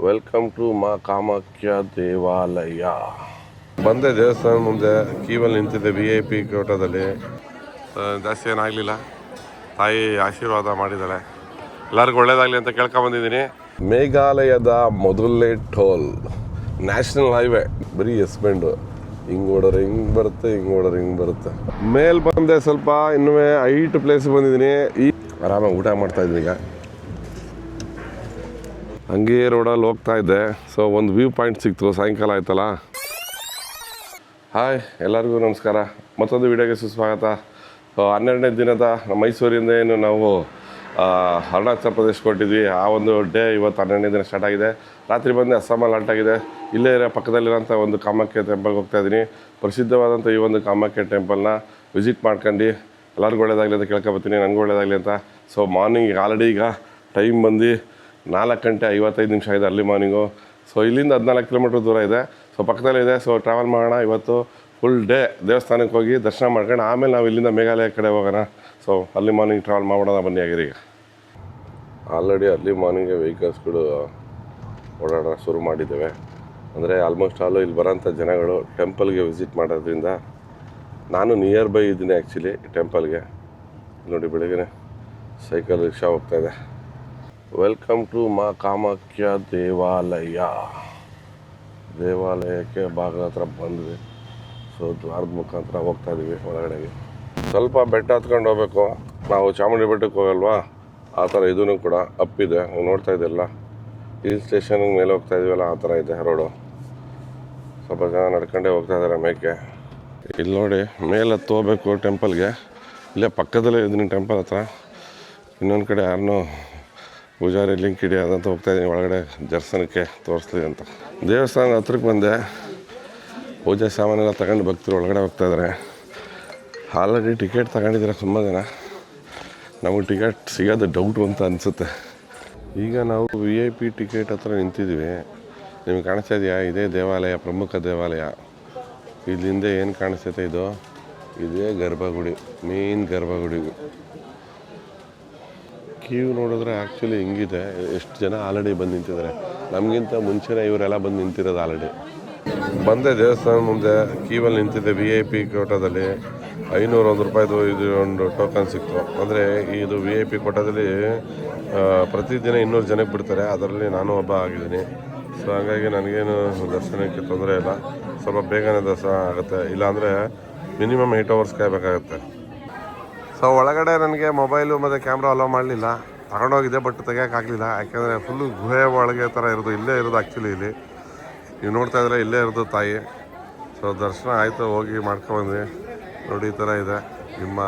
Welcome to ಮಾ ಕಾಮಾಖ್ಯ ದೇವಾಲಯ. ಬಂದೆ ದೇವಸ್ಥಾನ ಮುಂದೆ ಕ್ಯೂವಲ್ಲಿ ನಿಂತಿದ್ದೆ VIP ಕೋಟಾದಲ್ಲಿ. ಜಾಸ್ತಿ ಏನಾಗಲಿಲ್ಲ, ತಾಯಿ ಆಶೀರ್ವಾದ ಮಾಡಿದ್ದಾಳೆ. ಎಲ್ಲರಿಗೂ ಒಳ್ಳೇದಾಗಲಿ ಅಂತ ಕೇಳ್ಕೊಂಬಂದಿದ್ದೀನಿ. ಮೇಘಾಲಯದ ಮೊದಲನೇ ಟೋಲ್ ನ್ಯಾಷನಲ್ ಹೈವೇ. ಬರೀ ಎಸ್ಪೆಂಡು, ಹಿಂಗೆ ಓಡೋರು ಹಿಂಗೆ ಬರುತ್ತೆ, ಹಿಂಗೆ ಓಡೋರು ಹಿಂಗೆ ಬರುತ್ತೆ. ಮೇಲೆ ಬಂದೆ, ಸ್ವಲ್ಪ ಇನ್ನೂ 8 ಪ್ಲೇಸ್ಗೆ ಬಂದಿದ್ದೀನಿ. ಆರಾಮಾಗಿ ಊಟ ಮಾಡ್ತಾಯಿದ್ದೀನಿ. ಈಗ ಹಂಗೆ ರೋಡಲ್ಲಿ ಹೋಗ್ತಾ ಇದ್ದೆ. ಸೊ ಒಂದು ವ್ಯೂ ಪಾಯಿಂಟ್ ಸಿಕ್ತು, ಸಾಯಂಕಾಲ ಆಯ್ತಲ್ಲ. ಹಾಯ್, ಎಲ್ಲರಿಗೂ ನಮಸ್ಕಾರ. ಮತ್ತೊಂದು ವಿಡಿಯೋಗೆ ಸುಸ್ವಾಗತ. 12ನೇ ದಿನದ ಮೈಸೂರಿಂದ ಏನು ನಾವು ಅರುಣಾಚಲ ಪ್ರದೇಶಕ್ಕೆ ಕೊಟ್ಟಿದ್ವಿ. ಆ ಒಂದು ಡೇ ಇವತ್ತು 12ನೇ ದಿನ ಸ್ಟಾರ್ಟ್ ಆಗಿದೆ. ರಾತ್ರಿ ಬಂದು ಅಸ್ಸಾಮಲ್ಲಿ ಲಾಂಟ್ ಆಗಿದೆ. ಇಲ್ಲೇ ಪಕ್ಕದಲ್ಲಿರೋಂಥ ಒಂದು ಕಾಮಾಖ್ಯ ಟೆಂಪಲ್ಗೆ ಹೋಗ್ತಾಯಿದ್ದೀನಿ. ಪ್ರಸಿದ್ಧವಾದಂಥ ಈ ಒಂದು ಕಾಮಾಖ್ಯ ಟೆಂಪಲ್ನ ವಿಸಿಟ್ ಮಾಡ್ಕೊಂಡು ಎಲ್ಲರಿಗೂ ಒಳ್ಳೇದಾಗಲಿ ಅಂತ ಕೇಳ್ಕೊಬತ್ತೀನಿ, ನನಗೂ ಒಳ್ಳೇದಾಗಲಿ ಅಂತ. ಸೊ ಮಾರ್ನಿಂಗ್ ಆಲ್ರೆಡಿ ಈಗ ಟೈಮ್ ಬಂದು 4:55 ಇದೆ, ಅರ್ಲಿ ಮಾರ್ನಿಂಗು. ಸೊ ಇಲ್ಲಿಂದ 14 ಕಿಲೋಮೀಟ್ರ್ ದೂರ ಇದೆ. ಸೊ ಪಕ್ಕದಲ್ಲಿದೆ. ಸೊ ಟ್ರಾವೆಲ್ ಮಾಡೋಣ ಇವತ್ತು. ಫುಲ್ ಡೇ ದೇವಸ್ಥಾನಕ್ಕೆ ಹೋಗಿ ದರ್ಶನ ಮಾಡ್ಕೊಂಡು ಆಮೇಲೆ ನಾವು ಇಲ್ಲಿಂದ ಮೇಘಾಲಯ ಕಡೆ ಹೋಗೋಣ. ಸೊ ಅರ್ಲಿ ಮಾರ್ನಿಂಗ್ ಟ್ರಾವೆಲ್ ಮಾಡೋಣ ಬನ್ನಿ. ಆಗಿರಿ ಈಗ ಆಲ್ರೆಡಿ ಅರ್ಲಿ ಮಾರ್ನಿಂಗ್ಗೆ ವೆಹಿಕಲ್ಸ್ಗಳು ಓಡಾಡೋಣ ಶುರು ಮಾಡಿದ್ದೇವೆ. ಅಂದರೆ ಆಲ್ಮೋಸ್ಟ್ ಆಲು ಇಲ್ಲಿ ಬರೋಂಥ ಜನಗಳು ಟೆಂಪಲ್ಗೆ ವಿಸಿಟ್ ಮಾಡೋದ್ರಿಂದ ನಾನು ನಿಯರ್ ಬೈ ಇದ್ದೀನಿ ಆ್ಯಕ್ಚುಲಿ ಟೆಂಪಲ್ಗೆ. ನೋಡಿ, ಬೆಳಗ್ಗೆ ಸೈಕಲ್ ರಿಕ್ಷಾ ಹೋಗ್ತಾಯಿದೆ. ವೆಲ್ಕಮ್ ಟು ಮಾ ಕಾಮಾಖ್ಯ ದೇವಾಲಯಕ್ಕೆ ಭಾಗದ ಹತ್ರ ಬಂದ್ವಿ. ಸೊ ದ್ವಾರದ ಮುಖಾಂತರ ಹೋಗ್ತಾಯಿದ್ದೀವಿ ಒಳಗಡೆಗೆ. ಸ್ವಲ್ಪ ಬೆಟ್ಟ ಹತ್ಕೊಂಡು ಹೋಗ್ಬೇಕು. ನಾವು ಚಾಮುಂಡಿ ಬೆಟ್ಟಕ್ಕೆ ಹೋಗಲ್ವಾ, ಆ ಥರ ಇದೂ ಕೂಡ ಅಪ್ಪಿದೆ. ನೀವು ನೋಡ್ತಾ ಇದ್ದೆಲ್ಲ ಹಿಲ್ ಸ್ಟೇಷನ್ ಮೇಲೆ ಹೋಗ್ತಾ ಇದೀವಲ್ಲ, ಆ ಥರ ಇದೆ ರೋಡು. ಸ್ವಲ್ಪ ಜನ ನಡ್ಕೊಂಡೇ ಹೋಗ್ತಾ ಇದ್ದಾರೆ ಮೇಕೆ. ಇಲ್ಲಿ ನೋಡಿ, ಮೇಲೆ ಹತ್ತು ಹೋಗ್ಬೇಕು ಟೆಂಪಲ್ಗೆ. ಇಲ್ಲೇ ಪಕ್ಕದಲ್ಲೇ ಇದ್ದೀನಿ ಟೆಂಪಲ್ ಹತ್ರ. ಇನ್ನೊಂದು ಕಡೆ ಯಾರನ್ನೂ ಪೂಜಾರಿ ಲಿಂಕ್ ಹಿಡಿಯೋದಂತ ಹೋಗ್ತಾಯಿದ್ದೀನಿ ಒಳಗಡೆ ದರ್ಶನಕ್ಕೆ ತೋರಿಸ್ಲಿ ಅಂತ. ದೇವಸ್ಥಾನದ ಹತ್ರಕ್ಕೆ ಬಂದೆ. ಪೂಜೆ ಸಾಮಾನೆಲ್ಲ ತಗೊಂಡು ಭಕ್ತರು ಒಳಗಡೆ ಹೋಗ್ತಾಯಿದ್ದಾರೆ. ಆಲ್ರೆಡಿ ಟಿಕೆಟ್ ತಗೊಂಡಿದ್ದಾರೆ ತುಂಬ ಜನ. ನಮಗೆ ಟಿಕೆಟ್ ಸಿಗೋದು ಡೌಟು ಅಂತ ಅನಿಸುತ್ತೆ. ಈಗ ನಾವು VIP ಟಿಕೆಟ್ ಹತ್ರ ನಿಂತಿದ್ದೀವಿ. ನಿಮಗೆ ಕಾಣಿಸ್ತಾ ಇದೆಯಾ? ಇದೇ ದೇವಾಲಯ, ಪ್ರಮುಖ ದೇವಾಲಯ. ಇಲ್ಲಿಂದ ಏನು ಕಾಣಿಸ್ತೈತೆ, ಇದೇ ಗರ್ಭಗುಡಿ, ಮೇನ್ ಗರ್ಭಗುಡಿ. ಕ್ಯೂ ನೋಡಿದ್ರೆ ಆ್ಯಕ್ಚುಲಿ ಹಿಂಗಿದೆ. ಎಷ್ಟು ಜನ ಆಲ್ರೆಡಿ ಬಂದು ನಿಂತಿದ್ದಾರೆ. ನಮಗಿಂತ ಮುಂಚೆನೇ ಇವರೆಲ್ಲ ಬಂದು ನಿಂತಿರೋದು ಆಲ್ರೆಡಿ. ಬಂದೆ ದೇವಸ್ಥಾನ ಮುಂದೆ ಕ್ಯೂವಲ್ಲಿ ನಿಂತಿದ್ದೆ VIP ಕೋಟಾದಲ್ಲಿ. 501 ರೂಪಾಯಿದು ಇದು ಒಂದು ಟೋಕನ್ ಸಿಕ್ತು. ಅಂದರೆ ಇದು VIP ಕೋಟಾದಲ್ಲಿ ಪ್ರತಿದಿನ 200 ಜನಕ್ಕೆ ಬಿಡ್ತಾರೆ. ಅದರಲ್ಲಿ ನಾನು ಒಬ್ಬ ಆಗಿದ್ದೀನಿ. ಸೊ ಹಾಗಾಗಿ ನನಗೇನು ದರ್ಶನಕ್ಕೆ ತೊಂದರೆ ಇಲ್ಲ. ಸ್ವಲ್ಪ ಬೇಗನೆ ದರ್ಶನ ಆಗುತ್ತೆ. ಇಲ್ಲಾಂದರೆ ಮಿನಿಮಮ್ 8 ಅವರ್ಸ್ ಕಾಯಬೇಕಾಗತ್ತೆ. ಸೊ ಒಳಗಡೆ ನನಗೆ ಮೊಬೈಲು ಮತ್ತು ಕ್ಯಾಮ್ರಾ ಅಲೋ ಮಾಡಲಿಲ್ಲ. ತಗೊಂಡೋಗಿದ್ದೆ, ಬಟ್ ತೆಗಿಯೋಕ್ಕಾಗಲಿಲ್ಲ. ಯಾಕೆಂದರೆ ಫುಲ್ಲು ಗುಹೆ ಒಳಗೆ ಥರ ಇರೋದು. ಇಲ್ಲೇ ಇರೋದು ಆ್ಯಕ್ಚುಲಿ. ಇಲ್ಲಿ ನೀವು ನೋಡ್ತಾ ಇದ್ರೆ ಇಲ್ಲೇ ಇರೋದು ತಾಯಿ. ಸೊ ದರ್ಶನ ಆಯಿತು, ಹೋಗಿ ಮಾಡ್ಕೊಬಂದ್ವಿ. ನೋಡಿ, ಈ ಥರ ಇದೆ. ನಿಮ್ಮ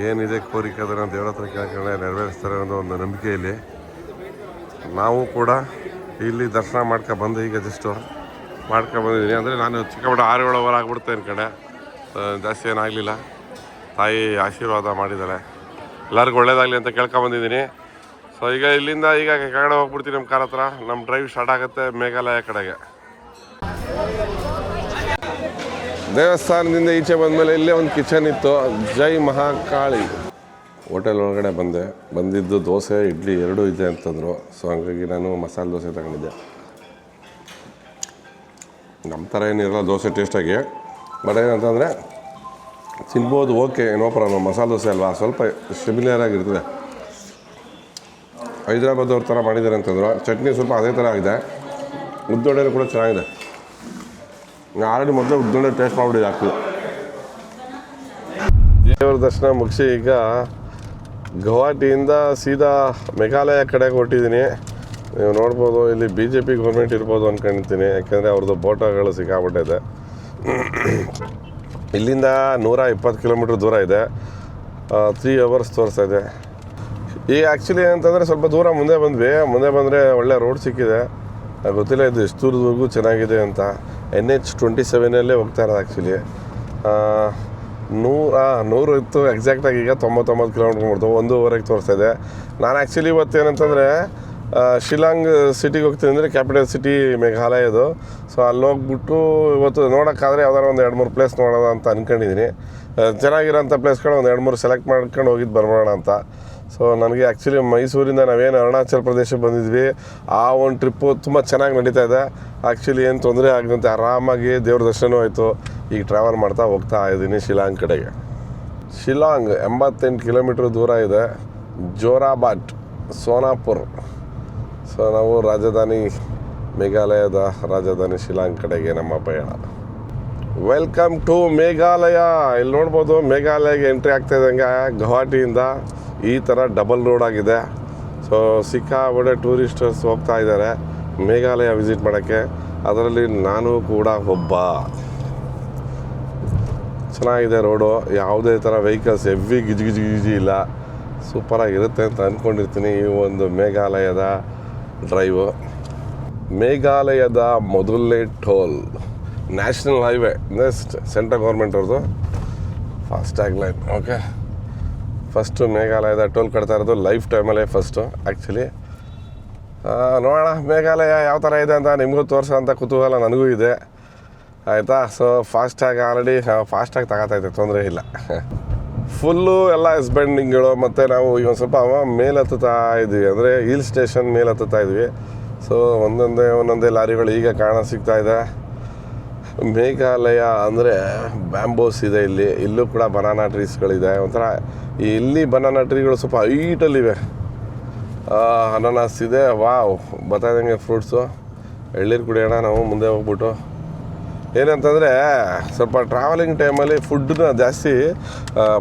ಏನಿದೆ ಕೋರಿಕೆ ಅದನ್ನು ದೇವ್ರ ಹತ್ರ ಕೇಳ್ಕೊಂಡೆ ನೆರವೇರಿಸ್ತಾರೆ ಅನ್ನೋ ಒಂದು ನಂಬಿಕೆ ಇಲ್ಲಿ. ನಾವು ಕೂಡ ಇಲ್ಲಿ ದರ್ಶನ ಮಾಡ್ಕೊಬಂದು ಈಗ ಜಸ್ಟು ಮಾಡ್ಕೊಬಂದಿದ್ದೀನಿ. ಅಂದರೆ ನಾನು ಚಿಕ್ಕಪಟ್ಟ 6-7 ಅವರ್ ಆಗಿಬಿಡುತ್ತೆ ಕಡೆ. ಜಾಸ್ತಿ ಏನಾಗಲಿಲ್ಲ, ತಾಯಿ ಆಶೀರ್ವಾದ ಮಾಡಿದ್ದಾಳೆ. ಎಲ್ಲರಿಗೂ ಒಳ್ಳೇದಾಗಲಿ ಅಂತ ಕೇಳ್ಕೊಂಬಂದಿದ್ದೀನಿ. ಸೊ ಈಗ ಇಲ್ಲಿಂದ ಈಗ ಕೆಳಗಡೆ ಹೋಗ್ಬಿಡ್ತೀನಿ ನಮ್ಮ ಕಾರ್ ಹತ್ರ. ನಮ್ಮ ಡ್ರೈವ್ ಸ್ಟಾರ್ಟ್ ಆಗುತ್ತೆ ಮೇಘಾಲಯ ಕಡೆಗೆ. ದೇವಸ್ಥಾನದಿಂದ ಈಚೆ ಬಂದಮೇಲೆ ಇಲ್ಲೇ ಒಂದು ಕಿಚನ್ ಇತ್ತು, ಜೈ ಮಹಾಕಾಳಿ ಹೋಟೆಲ್ ಒಳಗಡೆ ಬಂದಿದ್ದು ದೋಸೆ ಇಡ್ಲಿ ಎರಡೂ ಇದೆ ಅಂತಂದರು. ಸೊ ಹಾಗಾಗಿ ನಾನು ಮಸಾಲೆ ದೋಸೆ ತಗೊಂಡಿದ್ದೆ. ನಮ್ಮ ಥರ ಏನಿರಲ್ಲ ದೋಸೆ ಟೇಸ್ಟಾಗಿ, ಬಟ್ ಏನಂತಂದರೆ ತಿನ್ಬೋದು, ಓಕೆ, ಏನೋ ಪ್ರಾಬ್ಲಮ್. ಮಸಾಲೆ ದೋಸೆ ಅಲ್ವಾ, ಸ್ವಲ್ಪ ಸಿಮಿಲರ್ ಆಗಿರ್ತದೆ. ಹೈದ್ರಾಬಾದ್ ಅವ್ರ ಥರ ಮಾಡಿದ್ದಾರೆ ಅಂತಂದರು. ಚಟ್ನಿ ಸ್ವಲ್ಪ ಅದೇ ಥರ ಆಗಿದೆ. ಉದ್ದೋಡೆ ಕೂಡ ಚೆನ್ನಾಗಿದೆ. ನಾನು ಆಲ್ರೆಡಿ ಮೊದಲು ಉದ್ದೋಡೆ ಟೇಸ್ಟ್ ಮಾಡಿಬಿಟ್ಟಿದೆ ಆಗ್ತದೆ. ದೇವರ ದರ್ಶನ ಮುಗಿಸಿ ಈಗ ಗುವಾಹಟಿಯಿಂದ ಸೀದಾ ಮೇಘಾಲಯ ಕಡೆಗೆ ಹೊರಟಿದ್ದೀನಿ. ನೀವು ನೋಡ್ಬೋದು, ಇಲ್ಲಿ BJP ಗೌರ್ಮೆಂಟ್ ಇರ್ಬೋದು ಅಂದ್ಕೊಂಡಿರ್ತೀನಿ. ಯಾಕೆಂದರೆ ಅವ್ರದ್ದು ಬೋಟಗಳು ಸಿಕ್ಕಾಬಿಟ್ಟಿದೆ. ಇಲ್ಲಿಂದ 120 ಕಿಲೋಮೀಟ್ರ್ ದೂರ ಇದೆ. 3 ಅವರ್ಸ್ ತೋರಿಸ್ತಾ ಇದೆ. ಈಗ ಆ್ಯಕ್ಚುಲಿ ಏನಂತಂದರೆ ಸ್ವಲ್ಪ ದೂರ ಮುಂದೆ ಬಂದರೆ ಒಳ್ಳೆ ರೋಡ್ ಸಿಕ್ಕಿದೆ. ಗೊತ್ತಿಲ್ಲ ಇದು ಎಷ್ಟು ದೂರದವರೆಗೂ ಚೆನ್ನಾಗಿದೆ ಅಂತ. NH27 ಹೋಗ್ತಾ ಇರೋದು ಆ್ಯಕ್ಚುಲಿ. 100 ಇತ್ತು ಎಕ್ಸಾಕ್ಟಾಗಿ. ಈಗ 99 ಕಿಲೋಮೀಟ್ರ್ ಮಾಡ್ತಾವೆ. 1:15 ತೋರಿಸ್ತಾ ಇದೆ. ನಾನು ಆ್ಯಕ್ಚುಲಿ ಇವತ್ತು ಏನಂತಂದರೆ ಶಿಲಾಂಗ್ ಸಿಟಿಗೆ ಹೋಗ್ತೀನಿ. ಅಂದರೆ ಕ್ಯಾಪಿಟಲ್ ಸಿಟಿ ಮೇಘಾಲಯದು. ಸೊ ಅಲ್ಲಿ ಹೋಗ್ಬಿಟ್ಟು ಇವತ್ತು ನೋಡೋಕ್ಕಾದರೆ ಯಾವ್ದಾರು ಒಂದು 2-3 ಪ್ಲೇಸ್ ನೋಡೋಣ ಅಂತ ಅಂದ್ಕೊಂಡಿದ್ದೀನಿ. ಚೆನ್ನಾಗಿರೋಂಥ ಪ್ಲೇಸ್ಗಳು ಒಂದು 2-3 ಸೆಲೆಕ್ಟ್ ಮಾಡ್ಕೊಂಡು ಹೋಗಿದ್ದು ಬರ್ಬೋಣ ಅಂತ. ಸೊ ನನಗೆ ಆ್ಯಕ್ಚುಲಿ ಮೈಸೂರಿಂದ ನಾವೇನು ಅರುಣಾಚಲ ಪ್ರದೇಶಕ್ಕೆ ಬಂದಿದ್ವಿ ಆ ಒಂದು ಟ್ರಿಪ್ಪು ತುಂಬ ಚೆನ್ನಾಗಿ ನಡೀತಾ ಇದೆ. ಆ್ಯಕ್ಚುಲಿ ಏನು ತೊಂದರೆ ಆಗದಂತೆ ಆರಾಮಾಗಿ ದೇವ್ರ ದರ್ಶನ ಆಯಿತು. ಈಗ ಟ್ರಾವೆಲ್ ಮಾಡ್ತಾ ಹೋಗ್ತಾ ಇದ್ದೀನಿ ಶಿಲಾಂಗ್ ಕಡೆಗೆ. ಶಿಲಾಂಗ್ 88 ಕಿಲೋಮೀಟ್ರ್ ದೂರ ಇದೆ. ಜೋರಾಬಾಟ್, ಸೋನಾಪುರ್. ಸೊ ನಾವು ರಾಜಧಾನಿ, ಮೇಘಾಲಯದ ರಾಜಧಾನಿ ಶಿಲಾಂಗ್ ಕಡೆಗೆ ನಮ್ಮ ಪಯಣ. Welcome to Meghalaya. ಇಲ್ಲಿ ನೋಡ್ಬೋದು ಮೇಘಾಲಯಗೆ ಎಂಟ್ರಿ ಆಗ್ತಾ ಇದ್ದಂಗೆ ಗುವಾಹಟಿಯಿಂದ ಈ ಥರ ಡಬಲ್ ರೋಡ್ ಆಗಿದೆ. ಸೊ ಸಿಕ್ಕಾಪಟ್ಟೆ ಟೂರಿಸ್ಟರ್ಸ್ ಹೋಗ್ತಾ ಇದ್ದಾರೆ ಮೇಘಾಲಯ ವಿಸಿಟ್ ಮಾಡೋಕ್ಕೆ. ಅದರಲ್ಲಿ ನಾನು ಕೂಡ ಒಬ್ಬ. ಚೆನ್ನಾಗಿದೆ ರೋಡು, ಯಾವುದೇ ಥರ ವೆಹಿಕಲ್ಸ್ ಹೆವಿ ಗಿಜಿ ಇಲ್ಲ. ಸೂಪರಾಗಿರುತ್ತೆ ಅಂತ ಅಂದ್ಕೊಂಡಿರ್ತೀನಿ ಈ ಒಂದು ಮೇಘಾಲಯದ ಡ್ರೈವು. ಮೇಘಾಲಯದ ಮೊದಲನೇ ಟೋಲ್ ನ್ಯಾಷನಲ್ ಹೈವೇ ಅಂದರೆ ಸೆಂಟ್ರಲ್ ಗೌರ್ಮೆಂಟ್ ಅವ್ರದ್ದು ಫಾಸ್ಟ್ಯಾಗ್ ಲೈನ್. ಓಕೆ, ಫಸ್ಟು ಮೇಘಾಲಯದ ಟೋಲ್ ಕಟ್ತಾ ಇರೋದು ಲೈಫ್ ಟೈಮಲ್ಲೇ ಫಸ್ಟು. ಆ್ಯಕ್ಚುಲಿ ನೋಡೋಣ ಮೇಘಾಲಯ ಯಾವ ಥರ ಇದೆ ಅಂತ ನಿಮಗೂ ತೋರಿಸೋ ಅಂತ ಕುತೂಹಲ ನನಗೂ ಇದೆ, ಆಯಿತಾ. ಸೊ ಫಾಸ್ಟ್ಯಾಗ್ ಆಲ್ರೆಡಿ ಫಾಸ್ಟ್ಯಾಗ್ ತಗೋತೈತೆ, ತೊಂದರೆ ಇಲ್ಲ. ಫುಲ್ಲು ಎಲ್ಲ ಎಸ್ಬೆಂಡಿಂಗ್ಗಳು. ಮತ್ತು ನಾವು ಈಗ ಒಂದು ಸ್ವಲ್ಪ ಮೇಲೆ ಹತ್ತುತ್ತಾ ಇದ್ವಿ, ಅಂದರೆ ಹಿಲ್ ಸ್ಟೇಷನ್ ಮೇಲೆ ಹತ್ತುತ್ತಾ ಇದ್ವಿ. ಸೊ ಒಂದೊಂದೇ ಲಾರಿಗಳು ಈಗ ಕಾಣ ಸಿಗ್ತಾ ಇದೆ. ಮೇಘಾಲಯ ಅಂದರೆ ಬ್ಯಾಂಬೋಸ್ ಇದೆ ಇಲ್ಲೂ ಕೂಡ ಬನಾನಾ ಟ್ರೀಸ್ಗಳಿದೆ. ಒಂಥರ ಇಲ್ಲಿ ಬನಾನಾ ಟ್ರೀಗಳು ಸ್ವಲ್ಪ ಹೈಟಲ್ಲಿವೆ. ಅನಾನಸ್ ಇದೆ, ವಾವ್ ಬತ್ತಾದಂಗೆ ಫ್ರೂಟ್ಸು. ಎಳ್ಳೀರು ಕುಡಿಯೋಣ ನಾವು ಮುಂದೆ ಹೋಗ್ಬಿಟ್ಟು. ಏನಂತಂದರೆ ಸ್ವಲ್ಪ ಟ್ರಾವೆಲಿಂಗ್ ಟೈಮಲ್ಲಿ ಫುಡ್ಡನ್ನ ಜಾಸ್ತಿ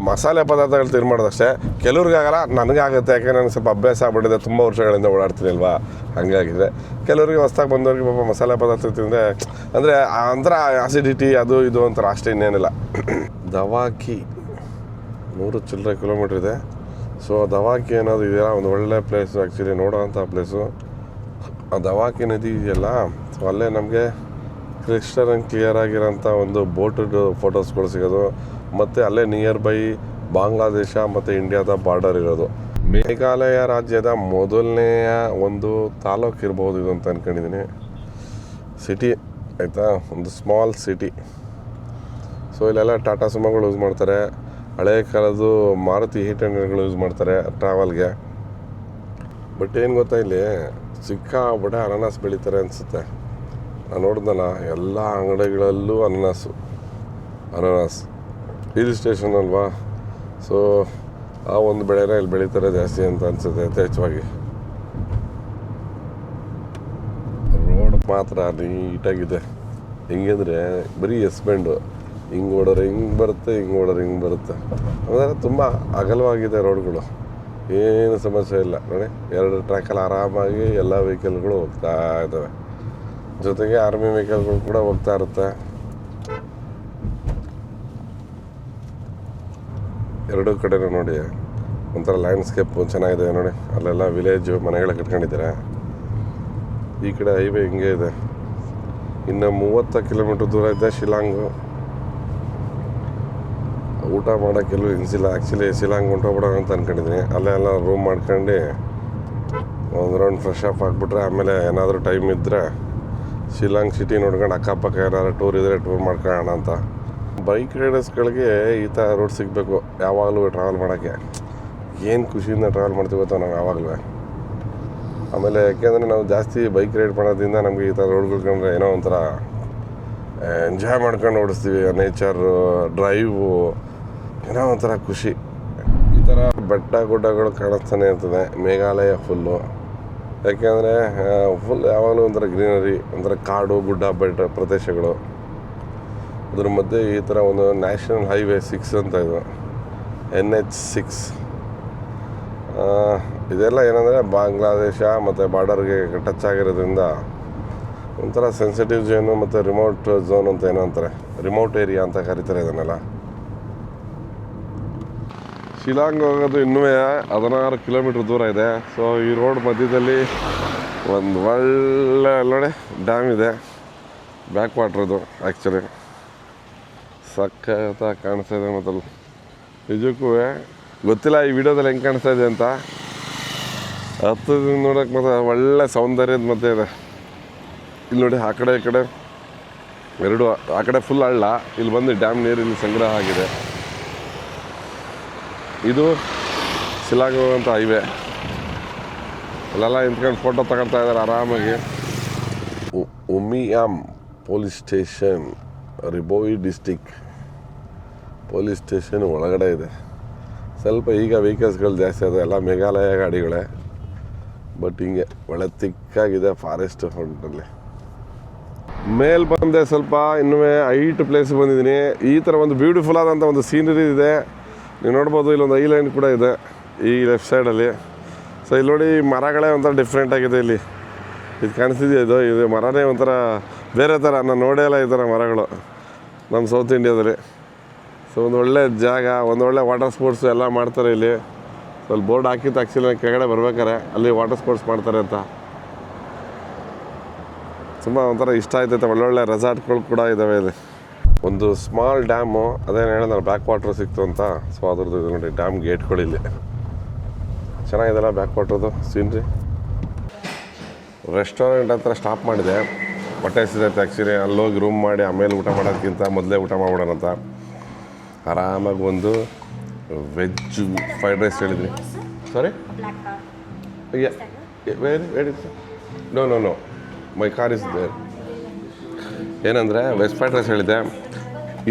ಮಸಾಲೆ ಪದಾರ್ಥಗಳು ತಿನ್ಮಾಡೋದಷ್ಟೇ. ಕೆಲವ್ರಿಗಾಗಲ್ಲ, ನನಗಾಗುತ್ತೆ. ಯಾಕೆ ನನಗೆ ಸ್ವಲ್ಪ ಅಭ್ಯಾಸ ಆಗ್ಬಿಟ್ಟಿದೆ, ತುಂಬ ವರ್ಷಗಳಿಂದ ಓಡಾಡ್ತೀನಿ ಅಲ್ವಾ, ಹಾಗಾಗಿದೆ. ಕೆಲವರಿಗೆ ಹೊಸ್ದಾಗಿ ಬಂದವ್ರಿಗೆ ಪಾಪ ಮಸಾಲೆ ಪದಾರ್ಥ ತಿಂದರೆ ಅಂದರೆ ಒಂಥರ ಆಸಿಡಿಟಿ ಅದು ಇದು ಒಂಥರ ಅಷ್ಟೇ, ಇನ್ನೇನಿಲ್ಲ. ದವಾಕಿ 100 ಚಿಲ್ಲರೆ ಕಿಲೋಮೀಟ್ರ್ ಇದೆ. ಸೊ ದವಾಕಿ ಅನ್ನೋದು ಇದೆಯಲ್ಲ ಒಂದು ಒಳ್ಳೆ ಪ್ಲೇಸು, ಆ್ಯಕ್ಚುಲಿ ನೋಡೋವಂಥ ಪ್ಲೇಸು. ಆ ದವಾಕಿ ನದಿ ಇದೆಯಲ್ಲ, ಸೊ ಅಲ್ಲೇ ನಮಗೆ ಕ್ರಿಸ್ಟಲ್ ಆ್ಯಂಡ್ ಕ್ಲಿಯರ್ ಆಗಿರೋಂಥ ಒಂದು ಬೋಟು ಫೋಟೋಸ್ಗಳು ಸಿಗೋದು. ಮತ್ತು ಅಲ್ಲೇ ನಿಯರ್ ಬೈ ಬಾಂಗ್ಲಾದೇಶ ಮತ್ತು ಇಂಡಿಯಾದ ಬಾರ್ಡರ್ ಇರೋದು. ಮೇಘಾಲಯ ರಾಜ್ಯದ ಮೊದಲನೆಯ ಒಂದು ತಾಲೂಕು ಇರ್ಬೋದು ಇದು ಅಂತ ಅಂದ್ಕೊಂಡಿದ್ದೀನಿ. ಸಿಟಿ ಆಯಿತಾ, ಒಂದು ಸ್ಮಾಲ್ ಸಿಟಿ. ಸೊ ಇಲ್ಲೆಲ್ಲ ಟಾಟಾ ಸುಮೋಗಳು ಯೂಸ್ ಮಾಡ್ತಾರೆ, ಹಳೆ ಕಾಲದ್ದು ಮಾರುತಿ 800ಗಳು ಯೂಸ್ ಮಾಡ್ತಾರೆ ಟ್ರಾವೆಲ್ಗೆ. ಬಟ್ ಏನು ಗೊತ್ತಾ, ಇಲ್ಲಿ ಸಿಕ್ಕಾಪಟ್ಟೆ ಅನಾನಸ್ ಬೆಳೀತಾರೆ ಅನಿಸುತ್ತೆ. ನಾನು ನೋಡಿದ್ನಲ್ಲ ಎಲ್ಲ ಅಂಗಡಿಗಳಲ್ಲೂ ಅನಾನಸ್ ಹಿಲ್ ಸ್ಟೇಷನ್ ಅಲ್ವಾ. ಸೊ ಆ ಒಂದು ಬೆಳೆನ ಇಲ್ಲಿ ಬೆಳೀತಾರೆ ಜಾಸ್ತಿ ಅಂತ ಅನಿಸುತ್ತೆ ಯಥೇಚ್ಛವಾಗಿ. ರೋಡ್ ಮಾತ್ರ ನೀಟಾಗಿದೆ. ಹೆಂಗಂದರೆ ಬರೀ ಎಸ್ಬೆಂಡು, ಹಿಂಗೆ ಓಡೋರು ಹಿಂಗೆ ಬರುತ್ತೆ, ಹಿಂಗೆ ಓಡೋರು ಹಿಂಗೆ ಬರುತ್ತೆ. ಅಂದರೆ ತುಂಬ ಅಗಲವಾಗಿದೆ ರೋಡ್ಗಳು, ಏನು ಸಮಸ್ಯೆ ಇಲ್ಲ. ನೋಡಿ 2 ಟ್ರ್ಯಾಕಲ್ಲಿ ಆರಾಮಾಗಿ ಎಲ್ಲ ವೆಹಿಕಲ್ಗಳು ಹೋಗ್ತಾ ಇದ್ದಾವೆ. ಜೊತೆಗೆ ಆರ್ಮಿ ವೆಹಿಕಲ್ಗಳು ಕೂಡ ಹೋಗ್ತಾ ಇರುತ್ತೆ. 2 ಕಡೆನೂ ನೋಡಿ ಒಂಥರ ಲ್ಯಾಂಡ್ಸ್ಕೇಪು ಚೆನ್ನಾಗಿದೆ ನೋಡಿ. ಅಲ್ಲೆಲ್ಲ ವಿಲೇಜು ಮನೆಗಳ ಕಟ್ಕೊಂಡಿದ್ದಾರೆ. ಈ ಕಡೆ ಹೈವೇ ಹಿಂಗೆ ಇದೆ. ಇನ್ನು 30 ಕಿಲೋಮೀಟ್ರ್ ದೂರ ಇದೆ ಶಿಲಾಂಗು. ಊಟ ಮಾಡೋಕ್ಕೆಲ್ಲೂ ಇನ್ಸಿಲ್ಲ. ಆ್ಯಕ್ಚುಲಿ ಶಿಲಾಂಗ್ ಹೊಂಟೋಗ್ಬಿಡೋಣ ಅಂತ ಅಂದ್ಕೊಂಡಿದ್ದೀನಿ. ಅಲ್ಲೇ ಎಲ್ಲ ರೂಮ್ ಮಾಡ್ಕೊಂಡು ಒಂದು ರೌಂಡ್ ಫ್ರೆಶ್ ಅಪ್ ಆಗಿಬಿಟ್ರೆ ಆಮೇಲೆ ಏನಾದರೂ ಟೈಮ್ ಇದ್ದರೆ ಶಿಲಾಂಗ್ ಸಿಟಿ ನೋಡ್ಕೊಂಡು ಅಕ್ಕಪಕ್ಕ ಏನಾದ್ರು ಟೂರ್ ಇದ್ದರೆ ಟೂರ್ ಮಾಡ್ಕೊಳ್ಳೋಣ ಅಂತ. ಬೈಕ್ ರೈಡರ್ಸ್ಗಳಿಗೆ ಈ ಥರ ರೋಡ್ ಸಿಗಬೇಕು ಯಾವಾಗಲೂ ಟ್ರಾವೆಲ್ ಮಾಡೋಕ್ಕೆ. ಏನು ಖುಷಿಯಿಂದ ಟ್ರಾವೆಲ್ ಮಾಡ್ತೀವಿ ಗೊತ್ತಾ ನಾವು ಯಾವಾಗಲೂ. ಆಮೇಲೆ ಯಾಕೆಂದರೆ ನಾವು ಜಾಸ್ತಿ ಬೈಕ್ ರೈಡ್ ಮಾಡೋದ್ರಿಂದ ನಮಗೆ ಈ ಥರ ರೋಡ್ಗಳು ಕಂಡ್ರೆ ಏನೋ ಒಂಥರ ಎಂಜಾಯ್ ಮಾಡ್ಕೊಂಡು ಓಡಿಸ್ತೀವಿ. ನೇಚರು, ಡ್ರೈವು, ಏನೋ ಒಂಥರ ಖುಷಿ. ಈ ಥರ ಬೆಟ್ಟ ಗುಡ್ಡಗಳು ಕಾಣಿಸ್ತಾನೆ ಇರ್ತದೆ ಮೇಘಾಲಯ ಫುಲ್ಲು. ಯಾಕೆಂದರೆ ಫುಲ್ ಯಾವಾಗಲೂ ಒಂಥರ ಗ್ರೀನರಿ, ಒಂಥರ ಕಾಡು ಗುಡ್ಡ ಬೆಟ್ಟ ಪ್ರದೇಶಗಳು. ಅದ್ರ ಮಧ್ಯೆ ಈ ಥರ ಒಂದು ನ್ಯಾಷನಲ್ ಹೈವೇ 6 ಅಂತ ಇದು NH6. ಇದೆಲ್ಲ ಏನಂದರೆ ಬಾಂಗ್ಲಾದೇಶ ಮತ್ತು ಬಾರ್ಡರ್ಗೆ ಟಚ್ ಆಗಿರೋದ್ರಿಂದ ಒಂಥರ ಸೆನ್ಸಿಟಿವ್ ಝೋನು ಮತ್ತು ರಿಮೋಟ್ ಝೋನ್ ಅಂತ ಏನೋ ಅಂತಾರೆ, ರಿಮೋಟ್ ಏರಿಯಾ ಅಂತ ಕರೀತಾರೆ ಇದನ್ನೆಲ್ಲ. ಶಿಲಾಂಗ್ ಹೋಗೋದು ಇನ್ನೂ 16 ಕಿಲೋಮೀಟ್ರ್ ದೂರ ಇದೆ. ಸೊ ಈ ರೋಡ್ ಮಧ್ಯದಲ್ಲಿ ಒಂದು ಒಳ್ಳೆ ನೋಡಿ ಡ್ಯಾಮ್ ಇದೆ, ಬ್ಯಾಕ್ ವಾಟ್ರದು. ಆ್ಯಕ್ಚುಲಿ ಸಖತ್ತಾಗಿ ಕಾಣಿಸ್ತಾ ಇದೆ. ಮತ್ತು ನಿಜಕ್ಕೂ ಗೊತ್ತಿಲ್ಲ ಈ ವಿಡಿಯೋದಲ್ಲಿ ಹೆಂಗೆ ಕಾಣಿಸ್ತಾ ಇದೆ ಅಂತ. ಹತ್ತದಿಂದ ನೋಡೋಕೆ ಮತ್ತು ಒಳ್ಳೆ ಸೌಂದರ್ಯದ ಮಧ್ಯೆ ಇದೆ. ಇಲ್ಲಿ ನೋಡಿ ಆ ಕಡೆ ಈ ಕಡೆ ಎರಡು, ಆ ಕಡೆ ಫುಲ್ ಹಳ್ಳ, ಇಲ್ಲಿ ಬಂದು ಡ್ಯಾಮ್ ನೀರು ಇಲ್ಲಿ ಸಂಗ್ರಹ ಆಗಿದೆ. ಇದು ಶಿಲಾಂಗ್ ಹೋಗುವಂಥ ಹೈವೇ. ಅಲ್ಲೆಲ್ಲ ನಿಂತ್ಕೊಂಡು ಫೋಟೋ ತಗೊಳ್ತಾ ಇದ್ದಾರೆ ಆರಾಮಾಗಿ. Umiam police station, Ri Bhoi district police station ಒಳಗಡೆ ಇದೆ. ಸ್ವಲ್ಪ ಈಗ ವೆಹಿಕಲ್ಸ್ಗಳು ಜಾಸ್ತಿ ಇದೆ, ಎಲ್ಲ ಮೇಘಾಲಯ ಗಾಡಿಗಳೇ. ಬಟ್ ಹಿಂಗೆ ಒಳ್ಳೆ ತಿಕ್ಕಾಗಿದೆ ಫಾರೆಸ್ಟ್ ಫ್ರಂಟಲ್ಲಿ. ಮೇಲೆ ಬಂದೆ ಸ್ವಲ್ಪ ಇನ್ನೂ ಹೈಟ್ ಪ್ಲೇಸ್ ಬಂದಿದ್ದೀನಿ. ಈ ಥರ ಒಂದು ಬ್ಯೂಟಿಫುಲ್ ಆದಂಥ ಒಂದು ಸೀನರಿ ಇದೆ. ನೀವು ನೋಡ್ಬೋದು ಇಲ್ಲೊಂದು ಐಲ್ಯಾಂಡ್ ಕೂಡ ಇದೆ ಈ ಲೆಫ್ಟ್ ಸೈಡಲ್ಲಿ. ಸೊ ಇಲ್ಲಿ ನೋಡಿ ಮರಗಳೇ ಒಂಥರ ಡಿಫ್ರೆಂಟ್ ಆಗಿದೆ. ಇಲ್ಲಿ ಇದು ಕಾಣಿಸ್ತಿದೆಯಾ, ಇದು ಮರನೇ ಒಂಥರ ಬೇರೆ ಥರ. ನಾನು ನೋಡೇ ಇಲ್ಲ ಈ ಥರ ಮರಗಳು ನಮ್ಮ ಸೌತ್ ಇಂಡಿಯಾದಲ್ಲಿ. ಸೊ ಒಂದು ಒಳ್ಳೆ ಜಾಗ, ಒಂದು ಒಳ್ಳೆ ವಾಟರ್ ಸ್ಪೋರ್ಟ್ಸು ಎಲ್ಲ ಮಾಡ್ತಾರೆ ಇಲ್ಲಿ. ಸ್ವಲ್ಪ ಬೋರ್ಡ್ ಹಾಕಿತ್ತು ಆ್ಯಕ್ಚುಲಿ ಕೆಳಗಡೆ ಬರ್ಬೇಕಾರೆ, ಅಲ್ಲಿ ವಾಟರ್ ಸ್ಪೋರ್ಟ್ಸ್ ಮಾಡ್ತಾರೆ ಅಂತ. ತುಂಬ ಒಂಥರ ಇಷ್ಟ ಆಯ್ತೈತೆ. ಒಳ್ಳೊಳ್ಳೆ ರೆಸಾರ್ಟ್ಗಳು ಕೂಡ ಇದ್ದಾವೆ ಇಲ್ಲಿ. ಒಂದು ಸ್ಮಾಲ್ ಡ್ಯಾಮು, ಅದೇನು ಹೇಳಿದ್ರೆ ಬ್ಯಾಕ್ ವಾಟ್ರ್ ಸಿಕ್ತು ಅಂತ. ಸೊ ಅದ್ರದ್ದು ಇದು ನೋಡಿ ಡ್ಯಾಮ್ ಗೇಟ್ಗಳು ಇಲ್ಲಿ ಚೆನ್ನಾಗಿದೆಲ್ಲ ಬ್ಯಾಕ್ ವಾಟ್ರದ್ದು ಸೀನ್ರಿ. ರೆಸ್ಟೋರೆಂಟ್ ಹತ್ರ ಸ್ಟಾಪ್ ಮಾಡಿದೆ, ಹೊಟ್ಟೆ ಹಸಿದೈತೆ ಆ್ಯಕ್ಚುಲಿ. ಅಲ್ಲೋಗಿ ರೂಮ್ ಮಾಡಿ ಆಮೇಲೆ ಊಟ ಮಾಡೋದಕ್ಕಿಂತ ಮೊದಲೇ ಊಟ ಮಾಡ್ಬಿಡೋಣ ಅಂತ ಆರಾಮಾಗಿ ಒಂದು ವೆಜ್ ಫ್ರೈಡ್ ರೈಸ್ ಹೇಳಿದ್ರಿ. Sorry very no my car is there. ಏನಂದರೆ ವೆಜ್ ಫ್ರೈಡ್ ರೈಸ್ ಹೇಳಿದ್ದೆ.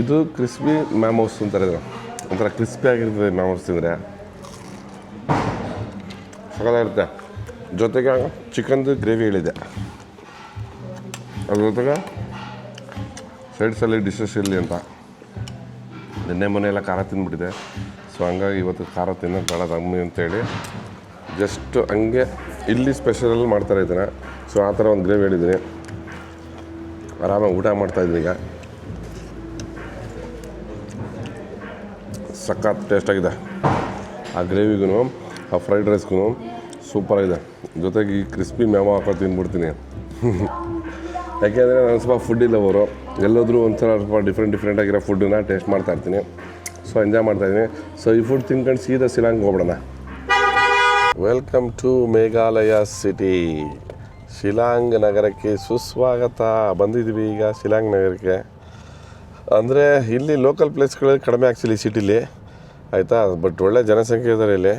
ಇದು ಕ್ರಿಸ್ಪಿ ಮ್ಯಾಮೋಸ್ ಅಂತಾರೆ, ಇದು ಒಂಥರ ಕ್ರಿಸ್ಪಿ ಆಗಿರ್ತದೆ ಮ್ಯಾಮೋಸ್ ತಿಂದರೆ, ಸಕ್ಕತ್ತಾಗಿರುತ್ತೆ. ಜೊತೆಗೆ ಚಿಕನ್ದು ಗ್ರೇವಿ ಹೇಳಿದೆ, ಅದ್ರ ಜೊತೆಗೆ ಸೈಡ್ಸಲ್ಲಿ ಡಿಶಸ್ ಇರಲಿ ಅಂತ. ನಿನ್ನೆ ಮೊನ್ನೆ ಎಲ್ಲ ಖಾರ ತಿಂದ್ಬಿಟ್ಟಿದೆ. ಸೊ ಹಂಗಾಗಿ ಇವತ್ತು ಖಾರ ತಿನ್ನೋದು ಬೇಡ ದಮ್ಮಿ ಅಂತೇಳಿ ಜಸ್ಟ್ ಹಂಗೆ ಇಲ್ಲಿ ಸ್ಪೆಷಲಲ್ಲಿ ಮಾಡ್ತಾರೆ ಇದನ್ನು. ಸೊ ಆ ಥರ ಒಂದು ಗ್ರೇವಿ ಹೇಳಿದ್ದೀನಿ, ಆರಾಮಾಗಿ ಊಟ ಮಾಡ್ತಾಯಿದ್ದೀನಿ ಈಗ. ಸಖತ್ ಟೇಸ್ಟಾಗಿದೆ. ಆ ಗ್ರೇವಿಗೂ ಆ ಫ್ರೈಡ್ ರೈಸ್ಗೂ ಸೂಪರಾಗಿದೆ. ಜೊತೆಗೆ ಈ ಕ್ರಿಸ್ಪಿ ಮ್ಯಾಮೋ ಹಾಕೋ ತಿಂದ್ಬಿಡ್ತೀನಿ. ಯಾಕೆಂದರೆ ನಾನು ಸ್ವಲ್ಪ ಫುಡ್ ಲವರು, ಎಲ್ಲೋದ್ರೂ ಒಂಥರ ಸ್ವಲ್ಪ ಡಿಫ್ರೆಂಟ್ ಆಗಿರೋ ಫುಡ್ಡನ್ನ ಟೇಸ್ಟ್ ಮಾಡ್ತಾಯಿರ್ತೀನಿ. ಸೊ ಎಂಜಾಯ್ ಮಾಡ್ತಾಯಿದ್ದೀನಿ. ಸೊ ಈ ಫುಡ್ ತಿನ್ಕೊಂಡು ಸೀದಾ ಶಿಲಾಂಗ್ ಹೋಗ್ಬಿಡೋಣ. Welcome to Meghalaya city. Shillong ನಗರಕ್ಕೆ ಸುಸ್ವಾಗತ. ಬಂದಿದ್ದೀವಿ ಈಗ ಶಿಲಾಂಗ್ ನಗರಕ್ಕೆ. ಅಂದರೆ ಇಲ್ಲಿ ಲೋಕಲ್ ಪ್ಲೇಸ್ಗಳು ಕಡಿಮೆ ಆ್ಯಕ್ಚುಲಿ ಸಿಟಿಲಿ, ಆಯಿತಾ. ಬಟ್ ಒಳ್ಳೆ ಜನಸಂಖ್ಯೆ ಇದ್ದಾರೆ ಇಲ್ಲಿ.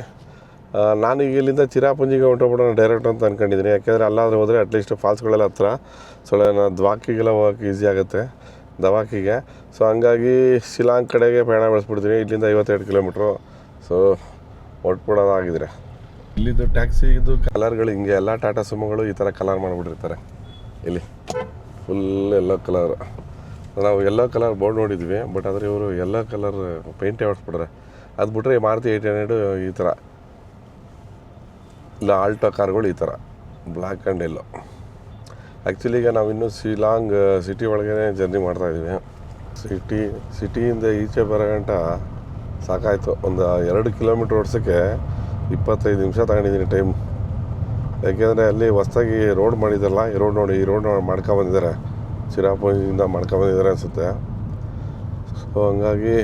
ನಾನು ಈಗ ಇಲ್ಲಿಂದ ಚಿರಾಪುಂಜಿಗೆ ಹೊಂಟೋಗ್ಬಿಡೋಣ ಡೈರೆಕ್ಟ್ ಅಂತ ಅಂದ್ಕೊಂಡಿದ್ದೀನಿ. ಯಾಕೆಂದರೆ ಅಲ್ಲಾದರೆ ಹೋದರೆ ಅಟ್ಲೀಸ್ಟ್ ಫಾಲ್ಸ್ಗಳೆಲ್ಲ ಹತ್ರ, ಸೊ ನಾನು ದ್ವಾಕಿಗೆಲ್ಲ ಹೋಗೋಕ್ಕೆ ಈಸಿ ಆಗುತ್ತೆ, ದವಾಕಿಗೆ. ಸೊ ಹಂಗಾಗಿ ಶಿಲಾಂಗ್ ಕಡೆಗೆ ಪ್ರಯಾಣ ಬೆಳೆಸ್ಬಿಡ್ತೀನಿ. ಇಲ್ಲಿಂದ 52 ಕಿಲೋಮೀಟ್ರು. ಸೊ ಹೊಟ್ಬಿಡೋದಾಗಿದ್ರೆ ಇಲ್ಲಿದ್ದು ಟ್ಯಾಕ್ಸಿದು ಕಲರ್ಗಳು ಹಿಂಗೆ ಎಲ್ಲ ಟಾಟಾ ಸುಮೋಗಳು ಈ ಥರ ಕಲರ್ ಮಾಡಿಬಿಟ್ಟಿರ್ತಾರೆ. ಇಲ್ಲಿ ಫುಲ್ ಎಲ್ಲೋ ಕಲರ್. ನಾವು ಎಲ್ಲೋ ಕಲರ್ ಬೋರ್ಡ್ ನೋಡಿದ್ವಿ, ಬಟ್ ಆದರೆ ಇವರು ಎಲ್ಲೋ ಕಲರ್ ಪೇಂಟೇ ಹೊಡ್ಸ್ಬಿಟ್ರೆ. ಅದು ಬಿಟ್ಟರೆ ಮಾರುತಿ 800 ಈ ಥರ, ಇಲ್ಲ ಆಲ್ಟೋ ಕಾರ್ಗಳು ಈ ಥರ ಬ್ಲ್ಯಾಕ್ ಆ್ಯಂಡ್ ಎಲ್ಲೋ. ಆ್ಯಕ್ಚುಲಿ ಈಗ ನಾವು ಇನ್ನೂ ಶಿಲಾಂಗ್ ಸಿಟಿ ಒಳಗೇ ಜರ್ನಿ ಮಾಡ್ತಾಯಿದ್ದೀವಿ. ಸಿಟಿಯಿಂದ ಈಚೆ ಬರೋ ಗಂಟ ಸಾಕಾಯಿತು. ಒಂದು 2 ಕಿಲೋಮೀಟ್ರ್ ಓಡಿಸೋಕ್ಕೆ 25 ನಿಮಿಷ ತಗೊಂಡಿದ್ದೀನಿ ಟೈಮ್. ಯಾಕೆಂದರೆ ಅಲ್ಲಿ ಹೊಸ್ದಾಗಿ ರೋಡ್ ಮಾಡಿದ್ದಲ್ಲ, ಈ ರೋಡ್ ನೋಡಿ, ಈ ರೋಡ್ ಮಾಡ್ಕೊಬಂದಿದ್ದಾರೆ, ಚಿರಾಪುಂಜಿಯಿಂದ ಮಾಡ್ಕೊಬಂದಿದ್ದಾರೆ ಅನಿಸುತ್ತೆ. ಸೊ ಹಂಗಾಗಿ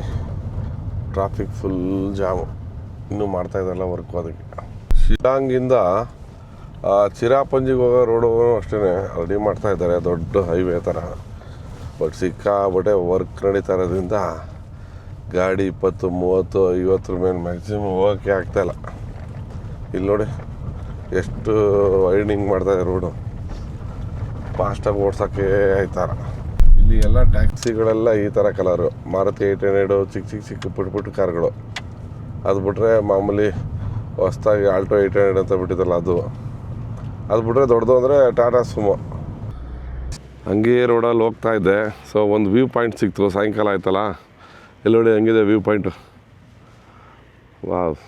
ಟ್ರಾಫಿಕ್ ಫುಲ್ ಜಾಮು. ಇನ್ನೂ ಮಾಡ್ತಾಯಿದ್ದಾರಲ್ಲ ವರ್ಕು ಅದಕ್ಕೆ. ಶಿಲಾಂಗಿಂದ ಚಿರಾಪುಂಜಿಗೆ ಹೋಗೋ ರೋಡು ಅಷ್ಟೇ ರೆಡಿ ಮಾಡ್ತಾಯಿದ್ದಾರೆ, ದೊಡ್ಡ ಹೈವೇ ಥರ. ಬಟ್ ಸಿಕ್ಕಾಬಿಟ್ಟೆ ವರ್ಕ್ ನಡೀತಾ ಇರೋದ್ರಿಂದ ಗಾಡಿ 20, 30, 50 ಮೇಲೆ ಮ್ಯಾಕ್ಸಿಮಮ್ ಹೋಗೋಕ್ಕೆ ಆಗ್ತಾಯಿಲ್ಲ. ಇಲ್ಲಿ ನೋಡಿ ಎಷ್ಟು ವೈಡಿಂಗ್ ಮಾಡ್ತಾಯಿದೆ ರೋಡು, ಫಾಸ್ಟಾಗಿ ಓಡ್ಸೋಕ್ಕೆ ಆಯ್ತಾರ. ಇಲ್ಲಿ ಎಲ್ಲ ಟ್ಯಾಕ್ಸಿಗಳೆಲ್ಲ ಈ ಥರ ಕಲರು, ಮಾರುತಿ 800 ಚಿಕ್ಕ ಪುಟ್ಟ ಕಾರ್ಗಳು. ಅದು ಬಿಟ್ರೆ ಮಾಮೂಲಿ ಹೊಸ್ದಾಗಿ ಆಲ್ಟೋ 800 ಅಂತ ಬಿಟ್ಟಿದ್ದಲ್ಲ ಅದು ಬಿಟ್ರೆ ದೊಡ್ಡದು ಅಂದರೆ ಟಾಟಾ ಸುಮೋ. ಹಂಗೆ ರೋಡಲ್ಲಿ ಹೋಗ್ತಾ ಇದ್ದೆ. ಸೊ ಒಂದು ವ್ಯೂ ಪಾಯಿಂಟ್ ಸಿಕ್ತು, ಸಾಯಂಕಾಲ ಆಯ್ತಲ್ಲ. ಇಲ್ಲಿ ನೋಡಿ ಹೆಂಗಿದೆ ವ್ಯೂ ಪಾಯಿಂಟು, ವಾವ್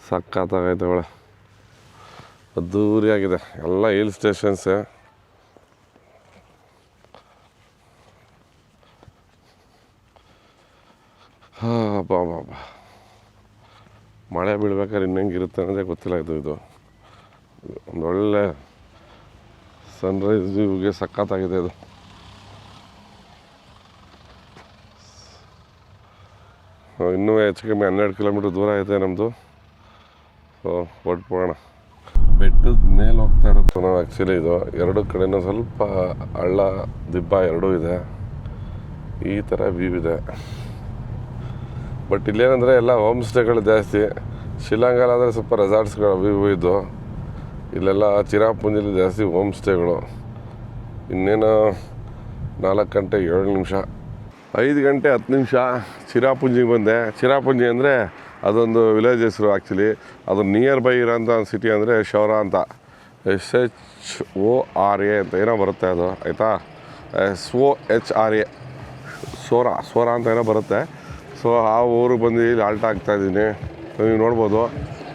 ಸಕ್ಕತ್ತಾಗೈತೆ ಒಳ್ಳೆ ಅದ್ದೂರಿಯಾಗಿದೆ. ಎಲ್ಲ ಹಿಲ್ ಸ್ಟೇಷನ್ಸೇ. ಬಾ ಮಳೆ ಬೀಳ್ಬೇಕಾದ್ರೆ ಇನ್ನೆಂಗಿರುತ್ತೆ ಅನ್ನೋದೇ ಗೊತ್ತಿಲ್ಲ. ಇದು ಒಂದೊಳ್ಳೆ ಸನ್ರೈಸ್ ವ್ಯೂಗೆ ಸಕ್ಕತ್ತಾಗಿದೆ ಇದು. ಇನ್ನೂ ಹೆಚ್ಚು ಕಮ್ಮಿ 12 ಕಿಲೋಮೀಟ್ರ್ ದೂರ ಐತೆ ನಮ್ಮದು. ಸೊ ಹೊರಟ್ಬೋಣ. ಬೆಟ್ಟದ ಮೇಲೆ ಹೋಗ್ತಾ ಇರುತ್ತೆ ನಾವು ಆ್ಯಕ್ಚುಲಿ. ಇದು 2 ಕಡೆನೂ ಸ್ವಲ್ಪ ಹಳ್ಳ ದಿಬ್ಬ ಎರಡೂ ಇದೆ. ಈ ಥರ ವ್ಯೂ ಇದೆ. ಬಟ್ ಇಲ್ಲೇನಂದರೆ ಎಲ್ಲ ಹೋಮ್ ಸ್ಟೇಗಳು ಜಾಸ್ತಿ. ಶಿಲಾಂಗಲ್ಲಾದರೆ ಸ್ವಲ್ಪ ರೆಸಾರ್ಟ್ಸ್ಗಳು ಅವು ಇವು ಇದ್ದು, ಇಲ್ಲೆಲ್ಲ ಚಿರಾಪುಂಜಿಲಿ ಜಾಸ್ತಿ ಹೋಮ್ ಸ್ಟೇಗಳು. ಇನ್ನೇನು 4 ಗಂಟೆ 7 ನಿಮಿಷ, 5 ಗಂಟೆ 10 ನಿಮಿಷ ಚಿರಾಪುಂಜಿಗೆ ಬಂದೆ. ಚಿರಾಪುಂಜಿ ಅಂದರೆ ಅದೊಂದು ವಿಲೇಜ್ ಹೆಸರು. ಆ್ಯಕ್ಚುಲಿ ಅದು ನಿಯರ್ ಬೈ ಇರೋಂಥ ಸಿಟಿ ಅಂದರೆ ಶೌರಾ ಅಂತ, SHORA ಅಂತ ಏನೋ ಬರುತ್ತೆ ಅದು, ಆಯಿತಾ. SOHRA, ಸೋರಾ ಅಂತ ಏನೋ ಬರುತ್ತೆ. ಸೊ ಆ ಊರಿಗೆ ಬಂದು ಇಲ್ಲಿ ಆಲ್ಟ್ ಆಗ್ತಾಯಿದ್ದೀನಿ. ನೀವು ನೋಡ್ಬೋದು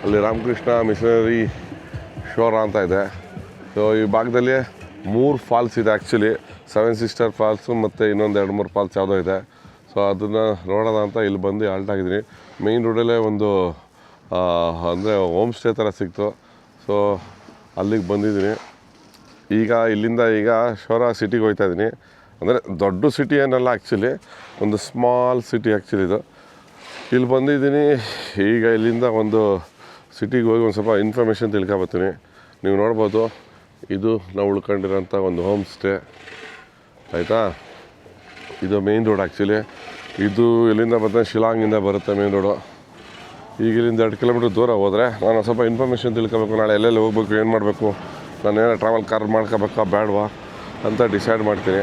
ಅಲ್ಲಿ ರಾಮಕೃಷ್ಣ ಮಿಷನರಿ ಶೋರಾ ಅಂತ ಇದೆ. ಸೊ ಈ ಭಾಗದಲ್ಲಿ 3 ಫಾಲ್ಸ್ ಇದೆ ಆ್ಯಕ್ಚುಲಿ, 7 ಸಿಸ್ಟರ್ ಫಾಲ್ಸು ಮತ್ತು ಇನ್ನೊಂದು 2-3 ಫಾಲ್ಸ್ ಯಾವುದೋ ಇದೆ. ಸೊ ಅದನ್ನು ನೋಡೋಣ ಅಂತ ಇಲ್ಲಿ ಬಂದು ಆಲ್ಟ್ ಆಗಿದ್ದೀನಿ. ಮೇಯ್ನ್ ರೋಡಲ್ಲೇ ಒಂದು ಅಂದರೆ ಹೋಮ್ ಸ್ಟೇ ಥರ ಸಿಕ್ತು. ಸೊ ಅಲ್ಲಿಗೆ ಬಂದಿದ್ದೀನಿ. ಈಗ ಇಲ್ಲಿಂದ ಶೋರಾ ಸಿಟಿಗೆ ಹೋಗ್ತಾಯಿದ್ದೀನಿ. ಅಂದರೆ ದೊಡ್ಡ ಸಿಟಿ ಏನಲ್ಲ ಆ್ಯಕ್ಚುಲಿ, ಒಂದು ಸ್ಮಾಲ್ ಸಿಟಿ ಆ್ಯಕ್ಚುಲಿ ಇದು. ಇಲ್ಲಿ ಬಂದಿದ್ದೀನಿ. ಈಗ ಇಲ್ಲಿಂದ ಒಂದು ಸಿಟಿಗೆ ಹೋಗಿ ಒಂದು ಸ್ವಲ್ಪ ಇನ್ಫಾರ್ಮೇಷನ್ ತಿಳ್ಕೊಬರ್ತೀನಿ. ನೀವು ನೋಡ್ಬೋದು ಇದು ನಾವು ಉಳ್ಕೊಂಡಿರೋಂಥ ಒಂದು ಹೋಮ್ ಸ್ಟೇ, ಆಯಿತಾ. ಇದು ಮೇಯ್ನ್ ರೋಡ್ ಆ್ಯಕ್ಚುಲಿ. ಇದು ಎಲ್ಲಿಂದ ಬರ್ತದೆ, ಶಿಲಾಂಗಿಂದ ಬರುತ್ತೆ ಮೇಯ್ನ್ ರೋಡು. ಈಗ ಇಲ್ಲಿಂದ 2 ಕಿಲೋಮೀಟ್ರ್ ದೂರ ಹೋದರೆ ನಾನು ಸ್ವಲ್ಪ ಇನ್ಫಾರ್ಮೇಷನ್ ತಿಳ್ಕೊಬೇಕು. ನಾಳೆ ಎಲ್ಲೆಲ್ಲಿ ಹೋಗ್ಬೇಕು, ಏನು ಮಾಡಬೇಕು, ನಾನು ಏನೋ ಟ್ರಾವೆಲ್ ಕಾರ್ ಮಾಡ್ಕೋಬೇಕಾ ಬೇಡವಾ ಅಂತ ಡಿಸೈಡ್ ಮಾಡ್ತೀನಿ.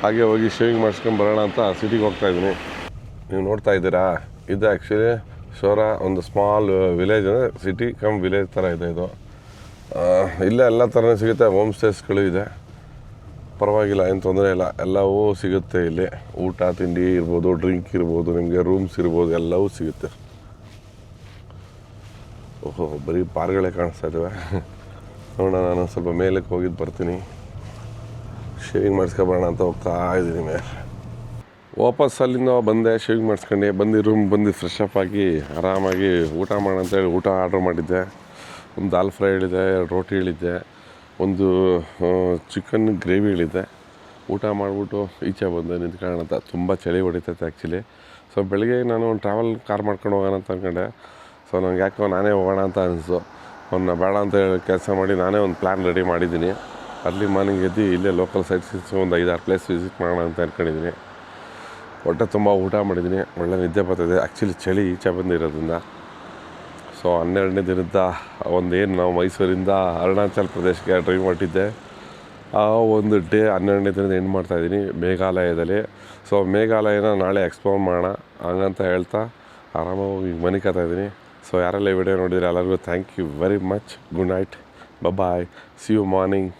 ಹಾಗೆ ಹೋಗಿ ಶೇವಿಂಗ್ ಮಾಡಿಸ್ಕೊಂಡು ಬರೋಣ ಅಂತ ಸಿಟಿಗೆ ಹೋಗ್ತಾಯಿದ್ದೀನಿ. ನೀವು ನೋಡ್ತಾ ಇದ್ದೀರಾ, ಇದು ಆ್ಯಕ್ಚುಲಿ ಶೋರಾ ಒಂದು ಸ್ಮಾಲ್ ವಿಲೇಜ್, ಅಂದರೆ ಸಿಟಿ ಕಮ್ ವಿಲೇಜ್ ಥರ ಇದೆ ಇದು. ಇಲ್ಲೇ ಎಲ್ಲ ಥರನೂ ಸಿಗುತ್ತೆ, ಹೋಮ್ ಸ್ಟೇಸ್ಗಳು ಇದೆ, ಪರವಾಗಿಲ್ಲ, ಏನು ತೊಂದರೆ ಇಲ್ಲ, ಎಲ್ಲವೂ ಸಿಗುತ್ತೆ ಇಲ್ಲಿ. ಊಟ ತಿಂಡಿ ಇರ್ಬೋದು, ಡ್ರಿಂಕ್ ಇರ್ಬೋದು, ನಿಮಗೆ ರೂಮ್ಸ್ ಇರ್ಬೋದು, ಎಲ್ಲವೂ ಸಿಗುತ್ತೆ. ಓಹೋ, ಬರೀ ಪಾರ್ಗಳೇ ಕಾಣಿಸ್ತಾ ಇದ್ದಾವೆ. ನೋಡೋಣ, ನಾನು ಸ್ವಲ್ಪ ಮೇಲಕ್ಕೆ ಹೋಗಿದ್ದು ಬರ್ತೀನಿ. ಶೇವಿಂಗ್ ಮಾಡಿಸ್ಕೊಬರೋಣ ಅಂತ ಹೋಗ್ತಾ ಇದ್ದೀನಿ ಮೇಲೆ. ವಾಪಸ್ ಅಲ್ಲಿಂದ ಬಂದೆ, ಶೇವಿಂಗ್ ಮಾಡಿಸ್ಕೊಂಡು ಬಂದು ರೂಮ್ ಬಂದು ಫ್ರೆಶ್ ಅಪ್ ಆಗಿ ಆರಾಮಾಗಿ ಊಟ ಮಾಡೋಣ ಅಂತೇಳಿ ಊಟ ಆರ್ಡ್ರ್ ಮಾಡಿದ್ದೆ. ಒಂದು ದಾಲ್ ಫ್ರೈ ಹೇಳಿದ್ದೆ, 2 ರೋಟಿ ಹೇಳಿದ್ದೆ, ಒಂದು ಚಿಕನ್ ಗ್ರೇವಿ ಹೇಳಿದ್ದೆ. ಊಟ ಮಾಡಿಬಿಟ್ಟು ಈಚೆ ಬಂದೆ ನಿಂತ್ಕೊಳ್ಳೋಣ ಅಂತ. ತುಂಬ ಚಳಿ ಹೊಡಿತೈತೆ ಆ್ಯಕ್ಚುಲಿ. ಸೊ ಬೆಳಗ್ಗೆ ನಾನು ಒಂದು ಟ್ರಾವೆಲ್ ಕಾರ್ ಮಾಡ್ಕೊಂಡು ಹೋಗೋಣ ಅಂತ ಅಂದ್ಕೊಂಡೆ. ಸೊ ನನಗೆ ಯಾಕೋ ನಾನೇ ಹೋಗೋಣ ಅಂತ ಅನಿಸ್ತು. ಅವನ್ನ ಬೇಡ ಅಂತ ಕೆಲಸ ಮಾಡಿ ನಾನೇ ಒಂದು ಪ್ಲ್ಯಾನ್ ರೆಡಿ ಮಾಡಿದ್ದೀನಿ. ಅರ್ಲಿ ಮಾರ್ನಿಂಗ್ ಎದ್ದು ಇಲ್ಲೇ ಲೋಕಲ್ ಸೈಟ್ಸ್ ಒಂದು 5-6 ಪ್ಲೇಸ್ ವಿಸಿಟ್ ಮಾಡೋಣ ಅಂತ ಅಂದ್ಕೊಂಡಿದ್ದೀನಿ. ಹೊಟ್ಟೆ ತುಂಬ ಊಟ ಮಾಡಿದ್ದೀನಿ, ಒಳ್ಳೆ ನಿದ್ದೆ ಬರ್ತಿದೆ. ಆ್ಯಕ್ಚುಲಿ ಚಳಿ ಈಚೆ ಬಂದಿರೋದ್ರಿಂದ. ಸೊ 12ನೇ ದಿನದ ಒಂದೇನು ನಾವು ಮೈಸೂರಿಂದ ಅರುಣಾಚಲ ಪ್ರದೇಶಕ್ಕೆ ಡ್ರೈವ್ ಮಾಡಿದ್ದೆ, ಆ ಒಂದು ಡೇ 12ನೇ ದಿನದ ಎಂಡ್ ಮಾಡ್ತಾಯಿದ್ದೀನಿ ಮೇಘಾಲಯದಲ್ಲಿ. ಸೊ ಮೇಘಾಲಯನ ನಾಳೆ ಎಕ್ಸ್ಪ್ಲೋರ್ ಮಾಡೋಣ ಹಂಗಂತ ಹೇಳ್ತಾ ಆರಾಮಾಗಿ ಮನೆ ಕಾಯ್ತಾಯಿದ್ದೀನಿ. ಸೊ ಯಾರೆಲ್ಲ ಈ ವಿಡಿಯೋ ನೋಡಿದರೆ ಎಲ್ಲರಿಗೂ thank you very much. Good night, bye, see you morning.